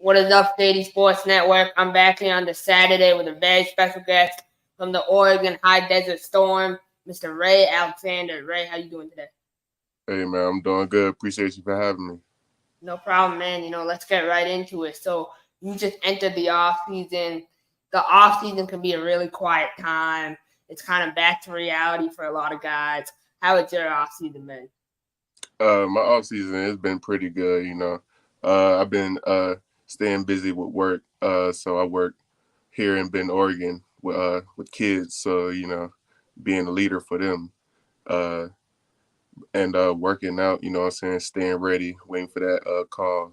What is up, Shady Sports Network? I'm back here on the Saturday with a very special guest from the Oregon High Desert Storm, Mr. Ray Alexander. Ray, how you doing today? Hey, man, I'm doing good. Appreciate you for having me. No problem, man. Let's get right into it. So you just entered the off season. The off season can be a really quiet time. It's kind of back to reality for a lot of guys. How has your off season been? My off season has been pretty good. I've been staying busy with work. So I work here in Bend, Oregon, with kids. So being a leader for them, uh, and working out. You know what I'm saying, staying ready, waiting for that call.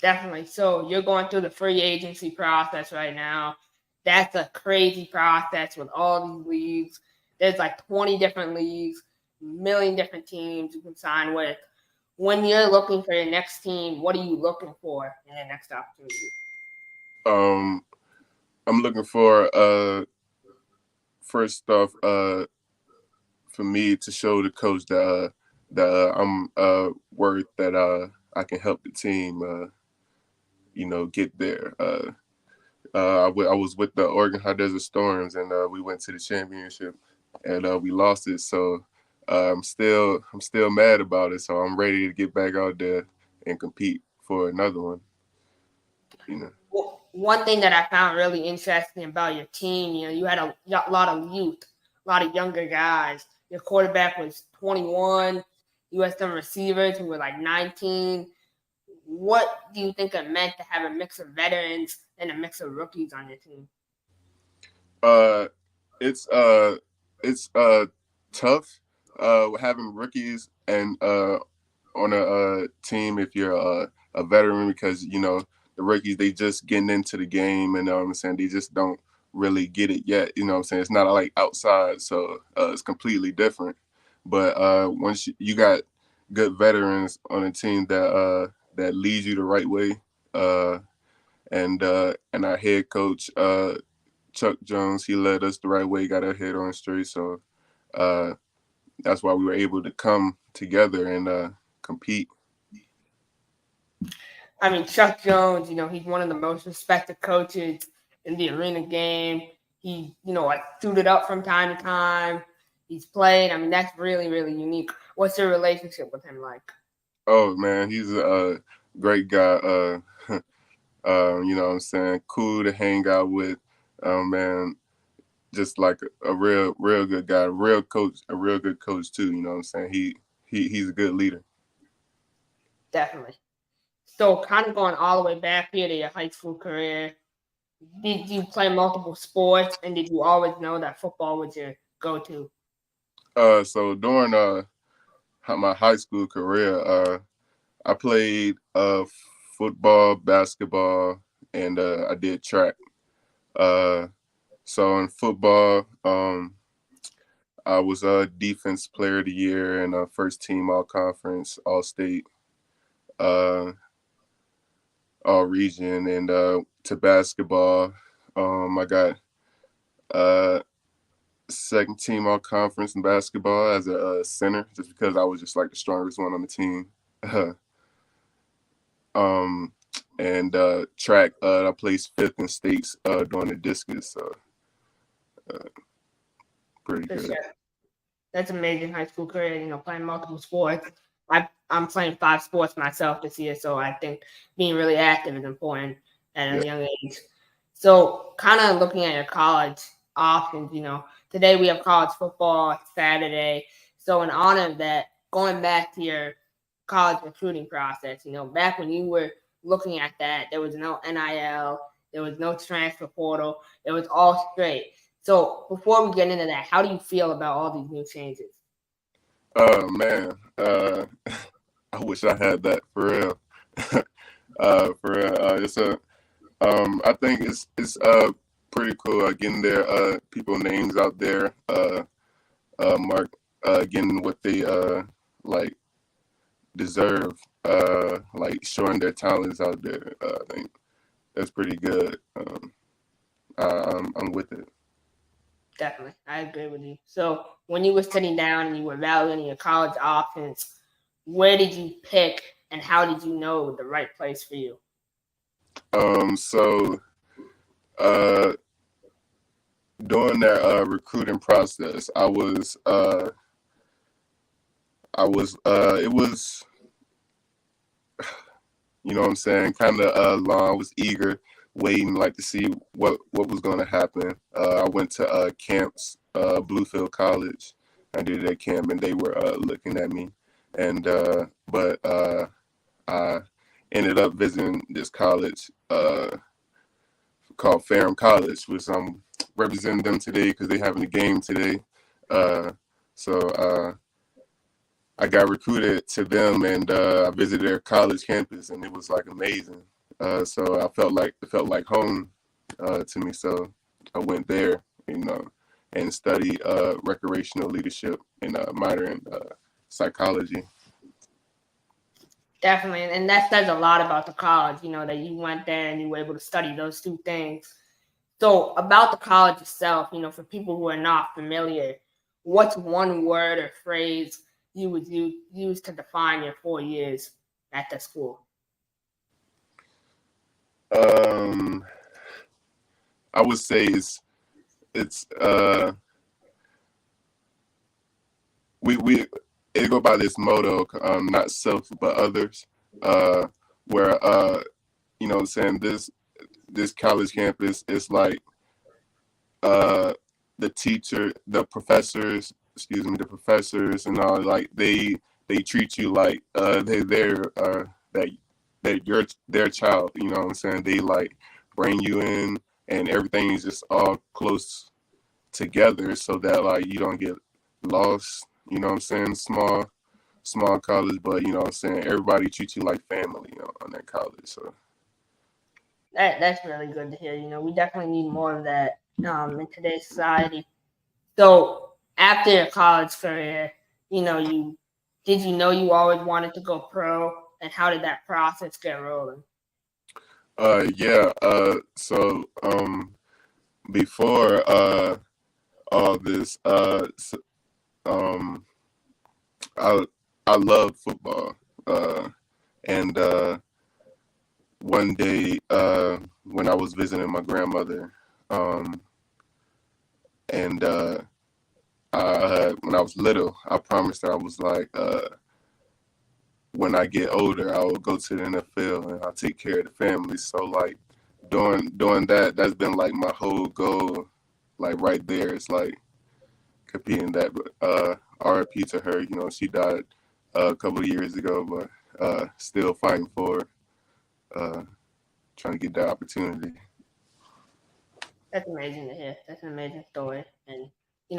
Definitely. So you're going through the free agency process right now. That's a crazy process with all these leagues. There's like 20 different leagues, a million different teams you can sign with. When you're looking for your next team, what are you looking for in the next opportunity? I'm looking for first off for me to show the coach that I'm worth that I can help the team get there. I was with the Oregon High Desert Storms, and we went to the championship, and we lost it. So I'm still mad about it. So I'm ready to get back out there and compete for another one. Well, one thing that I found really interesting about your team, you had a lot of youth, a lot of younger guys. Your quarterback was 21. You had some receivers who were like 19. What do you think it meant to have a mix of veterans and a mix of rookies on your team? Uh, it's tough having rookies and on a team if you're a veteran, because the rookies, they just getting into the game, and I'm saying they just don't really get it yet. I'm saying it's not like outside, so it's completely different. But once you got good veterans on a team that leads you the right way, and our head coach Chuck Jones, he led us the right way, got our head on straight. So uh, that's why we were able to come together and compete. I mean, Chuck Jones, he's one of the most respected coaches in the arena game. He, like suited up from time to time. He's played. I mean, that's really, really unique. What's your relationship with him like? Oh man, he's a great guy. You know what I'm saying, cool to hang out with. Man, just like a real good guy, a real good coach too. You know what I'm saying. He's a good leader. Definitely. So, kind of going all the way back here to your high school career, did you play multiple sports, and did you always know that football was your go-to? So during my high school career, I played football, basketball, and I did track. Uh, so in football, I was a defense player of the year and first team all conference, all state, uh, all region, and to basketball, I got uh, second team all conference in basketball as a center, just because I was just like the strongest one on the team. um, and track, I placed fifth in states during the discus, so pretty For good. sure. That's amazing high school career, playing multiple sports. I'm playing 5 sports myself this year, so I think being really active is important at a Yeah. young age. So kind of looking at your college options, today we have college football, Saturday. So in honor of that, going back to your college recruiting process, back when you were looking at that, there was no NIL, there was no transfer portal, it was all straight. So before we get into that, how do you feel about all these new changes? Man, I wish I had that for real. For real, it's a I think it's pretty cool getting their people names out there, mark getting what they like deserve, like showing their talents out there. I think that's pretty good. I'm with it. Definitely. I agree with you. So when you were sitting down and you were evaluating your college options, where did you pick and how did you know the right place for you? So uh, during that recruiting process, it was, you know what I'm saying, kind of long. I was eager, waiting like to see what was going to happen. I went to camps, Bluefield College. I did that camp, and they were looking at me, and but I ended up visiting this college called Ferrum College, which I'm representing them today because they're having a game today. Uh, so I got recruited to them, and I visited their college campus, and it was like amazing. So it felt like home to me. So I went there, and studied recreational leadership and minor in psychology. Definitely, and that says a lot about the college. That you went there and you were able to study those two things. So about the college itself, for people who are not familiar, what's one word or phrase you would use to define your 4 years at the school? I would say it's we it go by this motto, not self but others, where you know what I'm saying, this college campus is like the teacher, the professors and all, like they treat you like they're that you're their child, you know what I'm saying? They like bring you in, and everything is just all close together so that like you don't get lost, you know what I'm saying? Small college, but you know what I'm saying, everybody treats you like family, on that college. So That's really good to hear. We definitely need more of that in today's society. So after your college career, you did you know you always wanted to go pro, and how did that process get rolling? yeah, before all this, um I I love football. And one day, when I was visiting my grandmother, um and when I was little, I promised her, I was like, when I get older, I will go to the NFL and I'll take care of the family. So like doing that, that's been like my whole goal, like right there. It's like competing that. But RIP to her. She died a couple of years ago, but still fighting for, uh, trying to get that opportunity. That's amazing to hear. That's an amazing story, and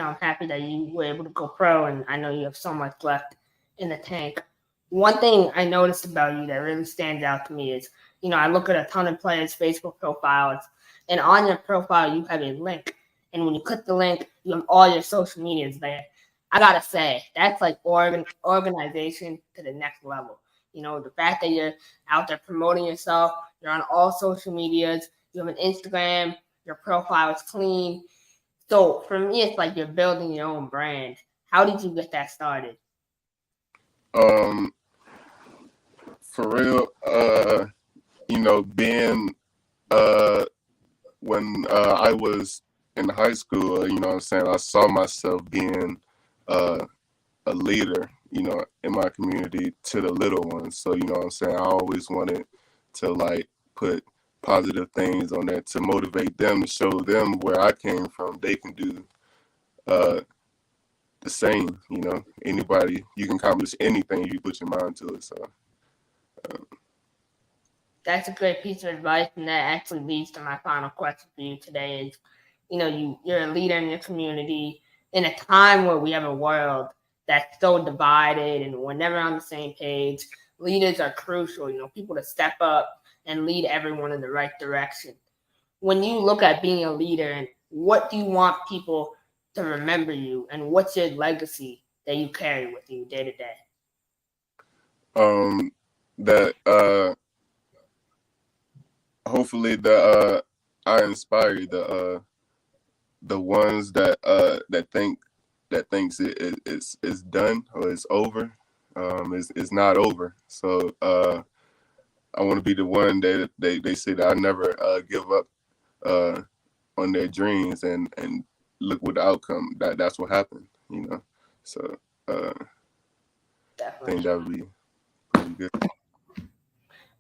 I'm happy that you were able to go pro, and I know you have so much left in the tank. One thing I noticed about you that really stands out to me is, I look at a ton of players' Facebook profiles, and on your profile you have a link, and when you click the link, you have all your social medias there. I gotta say, that's like organization to the next level. The fact that you're out there promoting yourself, you're on all social medias, you have an Instagram, your profile is clean. So for me, it's like you're building your own brand. How did you get that started? Um, for real, being uh when I was in high school, you know what I'm saying, I saw myself being uh a leader, in my community to the little ones. So, you know what I'm saying, I always wanted to like put positive things on there to motivate them, to show them where I came from. They can do uh the same, Anybody, you can accomplish anything you put your mind to it. So That's a great piece of advice, and that actually leads to my final question for you today. Is you're a leader in your community in a time where we have a world that's so divided and we're never on the same page. Leaders are crucial. People to step up and lead everyone in the right direction. When you look at being a leader, and what do you want people to remember you, and what's your legacy that you carry with you day to day? um that hopefully I inspire the ones that thinks it's done or it's over. It's not over. So I want to be the one that they say that I never give up on their dreams, and look what the outcome that's what happened. So I think Definitely. that would be pretty good.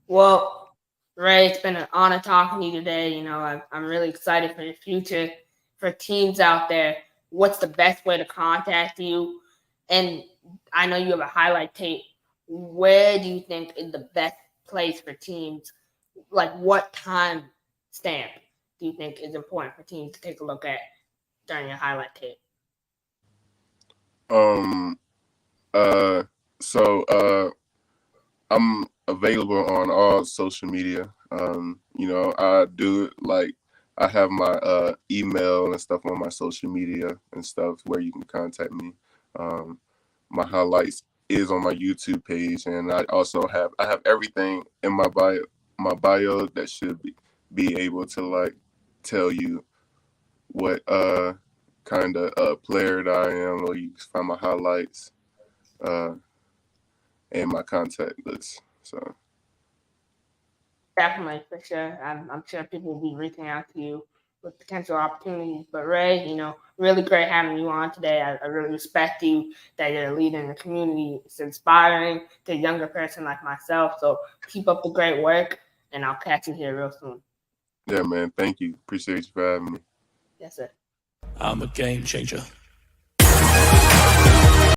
Well, Ray, it's been an honor talking to you today. I'm really excited for your future. For teams out there, what's the best way to contact you? And I know you have a highlight tape. Where do you think is the best place for teams? Like, what time stamp do you think is important for teams to take a look at during your highlight tape? Um. So I'm available on all social media. I do it like I have my email and stuff on my social media and stuff where you can contact me. My highlights is on my YouTube page, and I have everything in my bio that should be able to like tell you what kind of player that I am, or you can find my highlights and my contact list. So Definitely, for sure. I'm sure people will be reaching out to you with potential opportunities. But Ray, really great having you on today. I really respect you that you're a leader in the community. It's inspiring to a younger person like myself. So keep up the great work, and I'll catch you here real soon. yeah, man, thank you. Appreciate you for having me. Yes, sir. I'm a game changer.